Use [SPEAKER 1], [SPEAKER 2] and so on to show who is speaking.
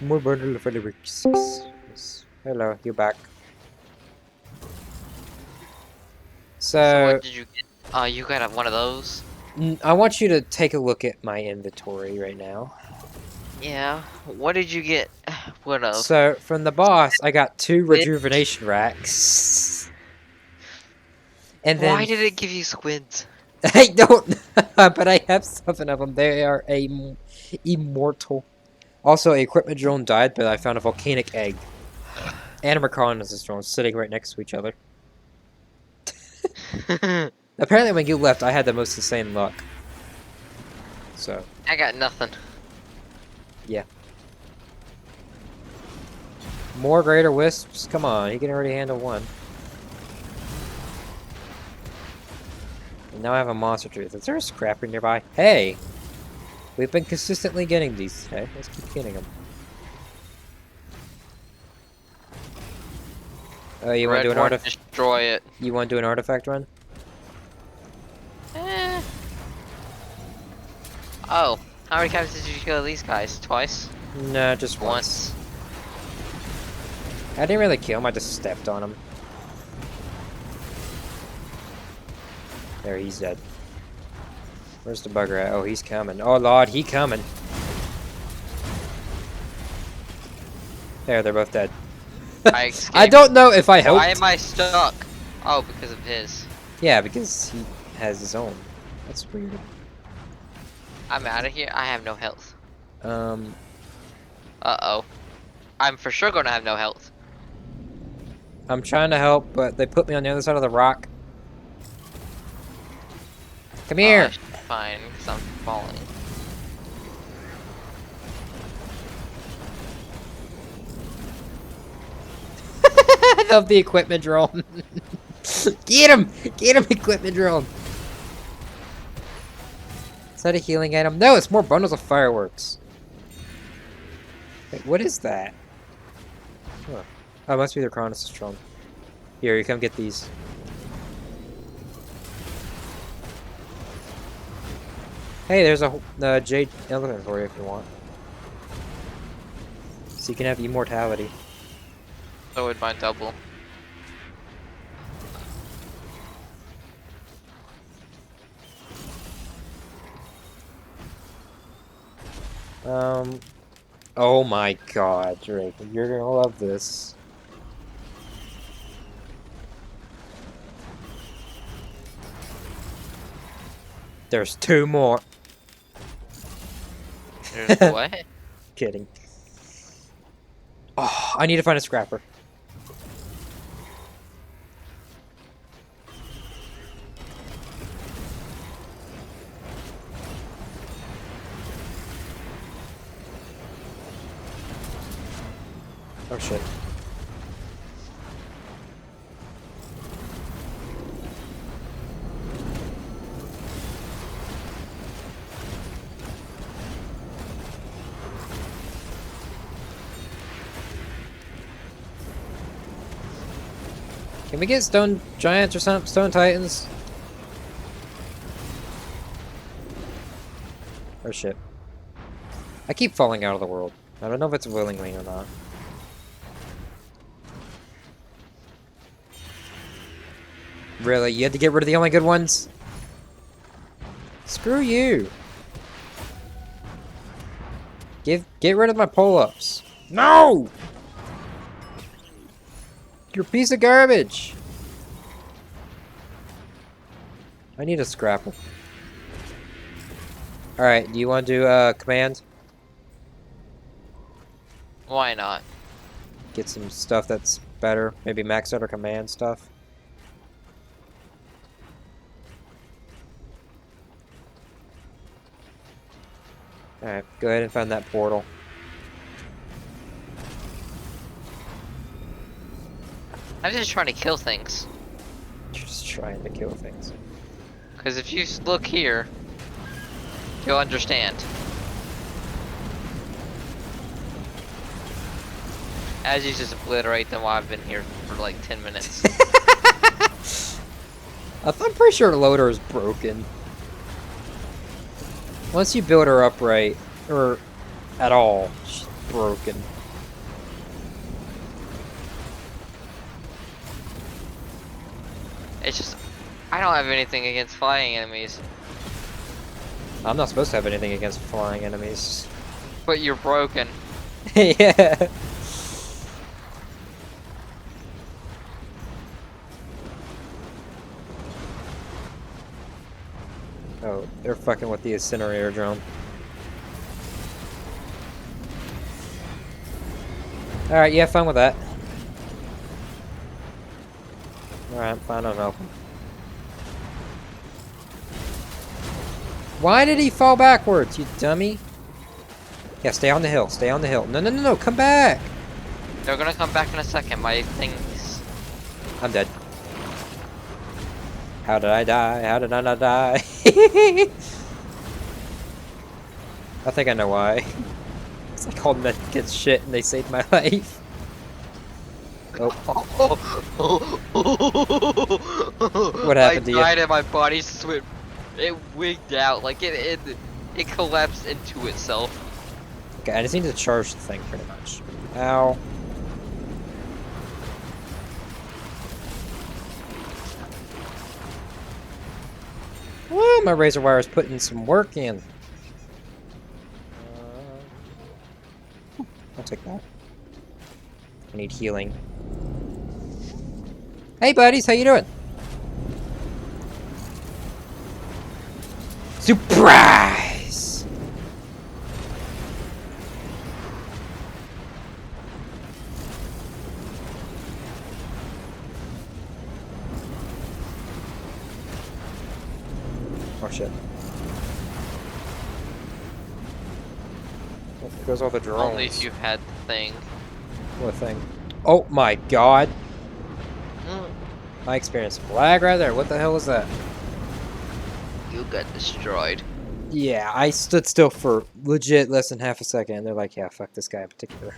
[SPEAKER 1] More bundle of fireworks. Yes. Hello, you back.
[SPEAKER 2] So
[SPEAKER 1] So,
[SPEAKER 2] what did you get? Oh, you got one of those?
[SPEAKER 1] I want you to take a look at my inventory right now.
[SPEAKER 2] Yeah. What did you get? What of?
[SPEAKER 1] So, from the boss, I got 2
[SPEAKER 2] Squid?
[SPEAKER 1] rejuvenation racks. And
[SPEAKER 2] Why
[SPEAKER 1] then,
[SPEAKER 2] did it give you squids?
[SPEAKER 1] I don't but I have 7 of them. They are immortal. Also, a equipment drone died, but I found a volcanic egg. And a reconnaissance drone sitting right next to each other.
[SPEAKER 2] I
[SPEAKER 1] Apparently, when you left, I had the most insane luck. So,
[SPEAKER 2] got nothing.
[SPEAKER 1] yeah. More greater wisps? Come on, he can already handle one. And now I have a monster tooth. Is there a scrapper nearby? Hey! We've been consistently getting these today. Let's keep getting them. You want to
[SPEAKER 2] Red
[SPEAKER 1] do an
[SPEAKER 2] one, destroy it.
[SPEAKER 1] You want to do an artifact run?
[SPEAKER 2] Eh. Oh, how many times did you kill these guys? Twice?
[SPEAKER 1] Nah, just once. I didn't really kill him, I just stepped on him. There, he's dead. Where's the bugger at? Oh, he's coming. Oh, Lord, he coming. There, they're both dead.
[SPEAKER 2] I escaped.
[SPEAKER 1] I don't know if I helped.
[SPEAKER 2] Why am I stuck? Oh, because of his.
[SPEAKER 1] Yeah, because he has his own. That's weird.
[SPEAKER 2] I'm out of here. I have no health.
[SPEAKER 1] Um,
[SPEAKER 2] Uh-oh. I'm for sure gonna have no health.
[SPEAKER 1] I'm trying to help, but they put me on the other side of the rock. Come here!
[SPEAKER 2] Fine, because I'm falling.
[SPEAKER 1] I love the equipment drone. Get him! Get him, equipment drone! Is that a healing item? No, it's more bundles of fireworks. Wait, what is that? Huh. Oh, it must be the Cronus drone. Here, you come get these. Hey, there's a jade elephant for you if you want. So you can have immortality.
[SPEAKER 2] So would my double.
[SPEAKER 1] Oh my god, Drake, you're gonna love this. There's 2 more.
[SPEAKER 2] There's what?
[SPEAKER 1] Kidding. Oh, I need to find a scrapper. Oh shit. Can we get stone giants or something? Stone titans? Oh shit. I keep falling out of the world. I don't know if it's willingly or not. Really? You had to get rid of the only good ones? Screw you. Get rid of my pull-ups. No! You're a piece of garbage. I need a scrapper. Alright, do you want to do command?
[SPEAKER 2] Why not?
[SPEAKER 1] Get some stuff that's better. Maybe max out our command stuff. Alright, go ahead and find that portal.
[SPEAKER 2] I'm just trying to kill things.
[SPEAKER 1] You're just trying to kill things.
[SPEAKER 2] Because if you look here, you'll understand. As you just obliterate them while I've been here for like 10 minutes.
[SPEAKER 1] I'm pretty sure loader is broken. Once you build her up right, or at all, she's broken.
[SPEAKER 2] It's just I don't have anything against flying enemies,
[SPEAKER 1] I'm not supposed to have anything against flying enemies.
[SPEAKER 2] but you're broken.
[SPEAKER 1] Yeah. Oh, they're fucking with the incinerator drone. Alright, you have fun with that. Alright, fine, I'm helping. Why did he fall backwards, you dummy? Yeah, stay on the hill, stay on the hill. No, no, no, no, come back!
[SPEAKER 2] They're gonna come back in a second. My things.
[SPEAKER 1] I'm dead. How did I die? How did I not die? I think I know why. It's like all men get shit and they saved my life. Oh. What happened to you?
[SPEAKER 2] I died and my body it wigged out, like it collapsed into itself.
[SPEAKER 1] Okay, I just need to charge the thing pretty much. Ow. Woo, my razor wire is putting some work in. I'll take that. I need healing. Hey buddies, how you doing? Surprise! Oh shit. There goes all the drones.
[SPEAKER 2] Only if you had the thing.
[SPEAKER 1] What thing? Oh my god! I experienced lag right there. What the hell was that?
[SPEAKER 2] You got destroyed.
[SPEAKER 1] Yeah, I stood still for legit less than half a second, and they're like, yeah, fuck this guy in particular.